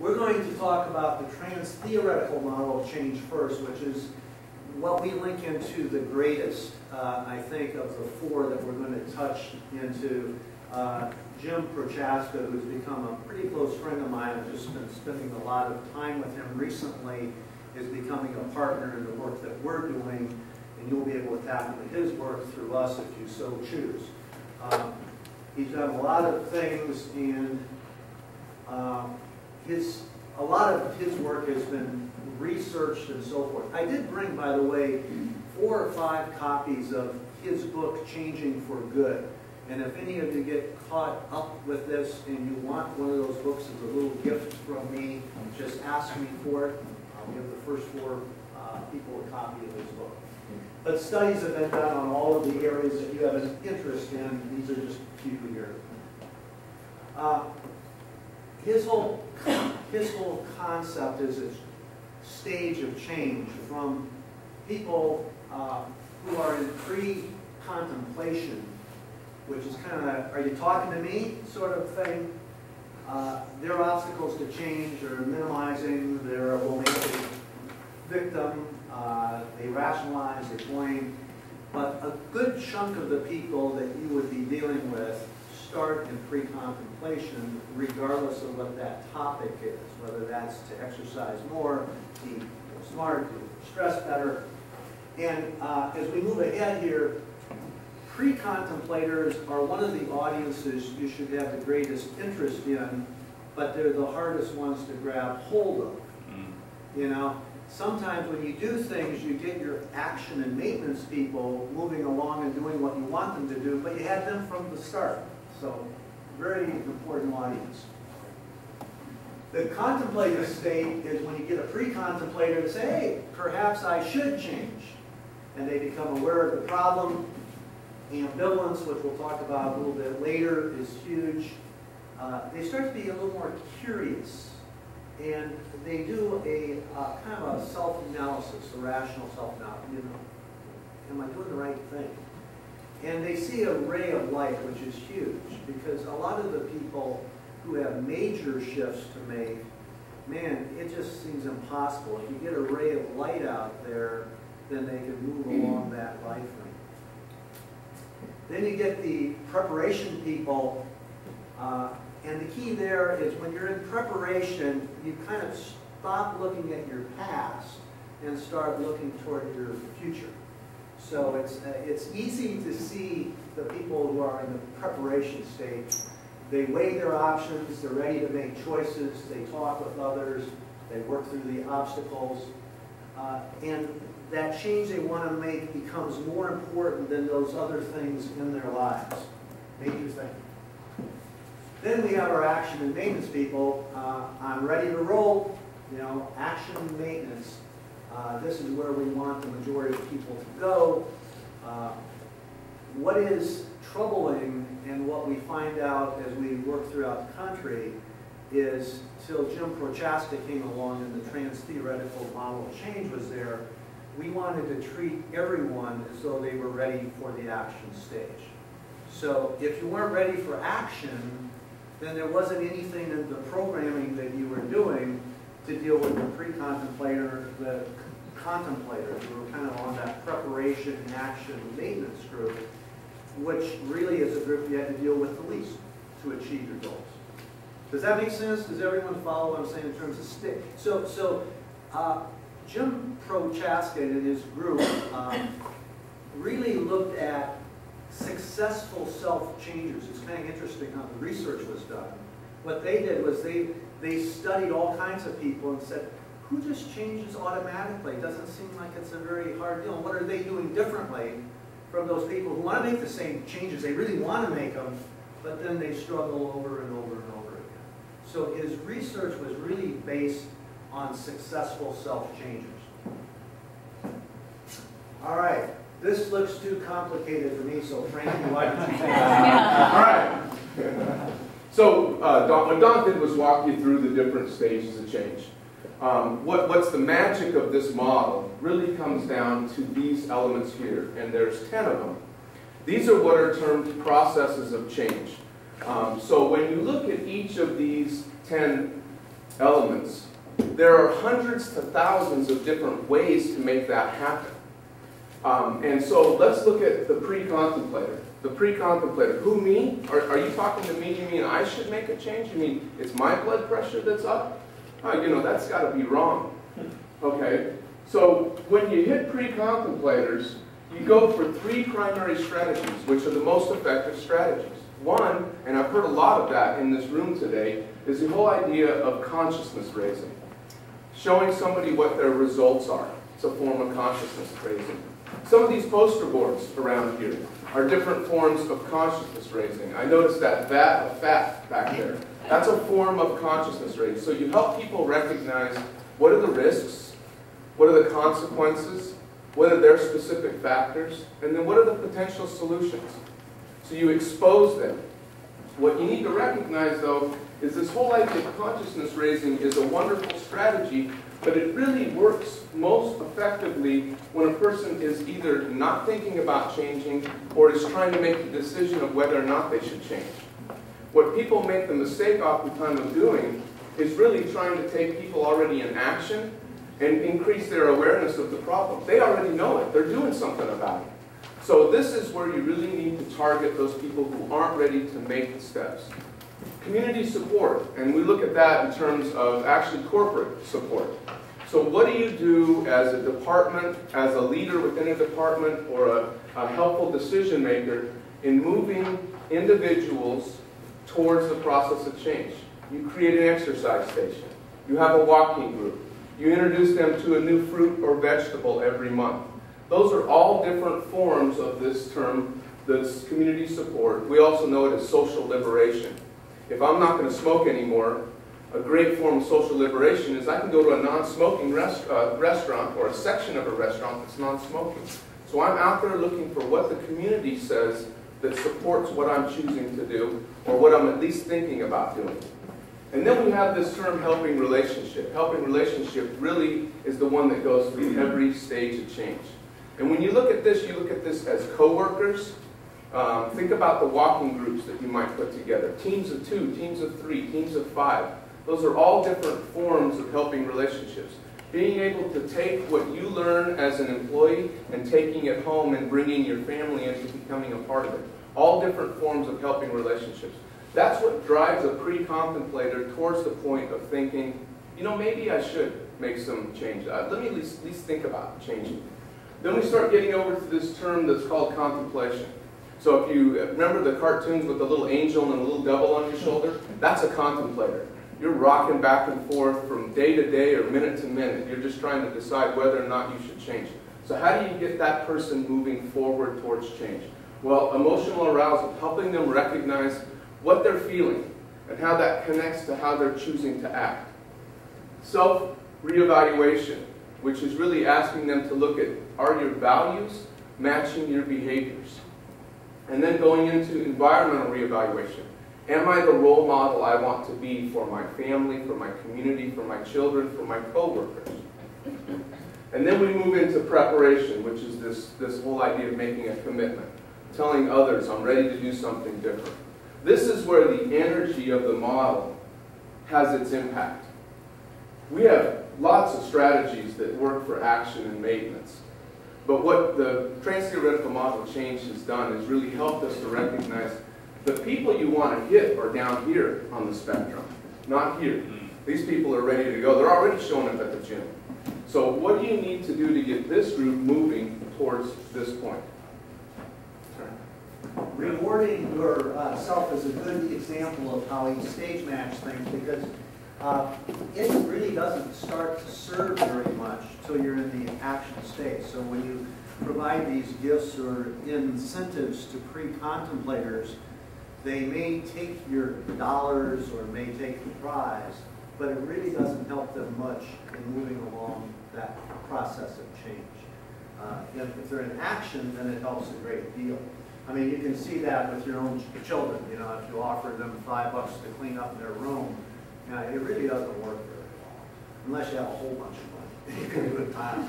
we're going to talk about the trans-theoretical model of change first, which is what we link into the greatest, I think, of the four that we're going to touch into. Jim Prochaska, who's become a pretty close friend of mine, I've just been spending a lot of time with him recently, is becoming a partner in the work that we're doing, and you'll be able to tap into his work through us if you so choose. He's done a lot of things, and a lot of his work has been researched and so forth. I did bring, by the way, 4 or 5 copies of his book, Changing for Good. And if any of you get caught up with this and you want one of those books as a little gift from me, just ask me for it. I'll give the first 4 people a copy of his book. But studies have been done on all of the areas that you have an interest in. These are just a few here. His whole concept is a stage of change from people who are in pre-contemplation, which is kind of a, are you talking to me sort of thing. Their obstacles to change are minimizing, they're a romantic victim, they rationalize, they blame. But a good chunk of the people that you would be dealing with start in pre-contemplation, regardless of what that topic is, whether that's to exercise more, be more smart, to stress better. And as we move ahead here, pre-contemplators are one of the audiences you should have the greatest interest in, but they're the hardest ones to grab hold of. You know, sometimes when you do things, you get your action and maintenance people moving along and doing what you want them to do, but you had them from the start. So, very important audience. The contemplative state is when you get a pre-contemplator to say, hey, perhaps I should change. And they become aware of the problem. Ambivalence, which we'll talk about a little bit later, is huge. They start to be a little more curious. And they do a kind of a self-analysis, a rational self-analysis. You know, am I doing the right thing? And they see a ray of light, which is huge, because a lot of the people who have major shifts to make, man, it just seems impossible. If you get a ray of light out there, then they can move along that life ring. Then you get the preparation people, and the key there is when you're in preparation, you kind of stop looking at your past and start looking toward your future. So it's easy to see the people who are in the preparation state. They weigh their options, they're ready to make choices, they talk with others, they work through the obstacles, and that change they want to make becomes more important than those other things in their lives. Major thing. Then we have our action and maintenance people. I'm ready to roll, you know, action and maintenance. This is where we want the majority of people to go. What is troubling and what we find out as we work throughout the country is till Jim Prochaska came along and the trans-theoretical model of change was there, we wanted to treat everyone as though they were ready for the action stage. So if you weren't ready for action, then there wasn't anything in the programming that you were doing to deal with the pre-contemplator, the contemplators who were kind of on that preparation, action, maintenance group, which really is a group you had to deal with the least to achieve your goals. Does that make sense? Does everyone follow what I'm saying in terms of stick? So Jim Prochaska and his group really looked at successful self-changers. It's kind of interesting how the research was done. What they did was they studied all kinds of people and said, who just changes automatically? It doesn't seem like it's a very hard deal. What are they doing differently from those people who want to make the same changes? They really want to make them, but then they struggle over and over and over again. So his research was really based on successful self-changers. All right. This looks too complicated for me, so Frankie, why don't you take that? All right. So what Don did was walk you through the different stages of change. What's the magic of this model really comes down to these elements here, and there's 10 of them. These are what are termed processes of change. So when you look at each of these 10 elements, there are hundreds to thousands of different ways to make that happen. And so let's look at the pre-contemplator. The pre-contemplator. Who, me? Are you talking to me? You mean I should make a change? You mean it's my blood pressure that's up? Oh, you know, that's got to be wrong. Okay? So when you hit pre-contemplators, you go for 3 primary strategies, which are the most effective strategies. One, and I've heard a lot of that in this room today, is the whole idea of consciousness raising. Showing somebody what their results are. It's a form of consciousness raising. Some of these poster boards around here are different forms of consciousness raising. I noticed that vat of fat back there. That's a form of consciousness raising. So you help people recognize what are the risks, what are the consequences, what are their specific factors, and then what are the potential solutions. So you expose them. What you need to recognize, though, is this whole idea of consciousness raising is a wonderful strategy, but it really works most effectively when a person is either not thinking about changing or is trying to make the decision of whether or not they should change. What people make the mistake oftentimes of doing is really trying to take people already in action and increase their awareness of the problem. They already know it. They're doing something about it. So this is where you really need to target those people who aren't ready to make the steps. Community support, and we look at that in terms of actually corporate support. So what do you do as a department, as a leader within a department, or a helpful decision maker in moving individuals towards the process of change? You create an exercise station. You have a walking group. You introduce them to a new fruit or vegetable every month. Those are all different forms of this term, this community support. We also know it as social liberation. If I'm not going to smoke anymore, a great form of social liberation is I can go to a non-smoking restaurant or a section of a restaurant that's non-smoking. So I'm out there looking for what the community says that supports what I'm choosing to do or what I'm at least thinking about doing. And then we have this term helping relationship. Helping relationship really is the one that goes through every stage of change. And when you look at this, you look at this as co-workers. Think about the walking groups that you might put together. Teams of 2, teams of 3, teams of 5. Those are all different forms of helping relationships. Being able to take what you learn as an employee and taking it home and bringing your family into becoming a part of it. All different forms of helping relationships. That's what drives a pre-contemplator towards the point of thinking, you know, maybe I should make some change. Let me at least think about changing. Then we start getting over to this term that's called contemplation. So if you remember the cartoons with the little angel and a little devil on your shoulder, that's a contemplator. You're rocking back and forth from day to day or minute to minute. You're just trying to decide whether or not you should change. So how do you get that person moving forward towards change? Well, emotional arousal, helping them recognize what they're feeling and how that connects to how they're choosing to act. Self-reevaluation, which is really asking them to look at, are your values matching your behaviors? And then going into environmental reevaluation. Am I the role model I want to be for my family, for my community, for my children, for my co-workers? And then we move into preparation, which is this whole idea of making a commitment. Telling others, I'm ready to do something different. This is where the energy of the model has its impact. We have lots of strategies that work for action and maintenance. But what the trans-theoretical model of change has done is really helped us to recognize the people you want to hit are down here on the spectrum, not here. These people are ready to go. They're already showing up at the gym. So what do you need to do to get this group moving towards this point? Rewarding yourself is a good example of how you stage match things, because it really doesn't start to serve very much until you're in the action stage. So when you provide these gifts or incentives to pre-contemplators, they may take your dollars or may take the prize, but it really doesn't help them much in moving along that process of change. If they're in action, then it helps a great deal. I mean, you can see that with your own children. You know, if you offer them $5 to clean up their room, you know, it really doesn't work very well, unless you have a whole bunch of money. You can do it time.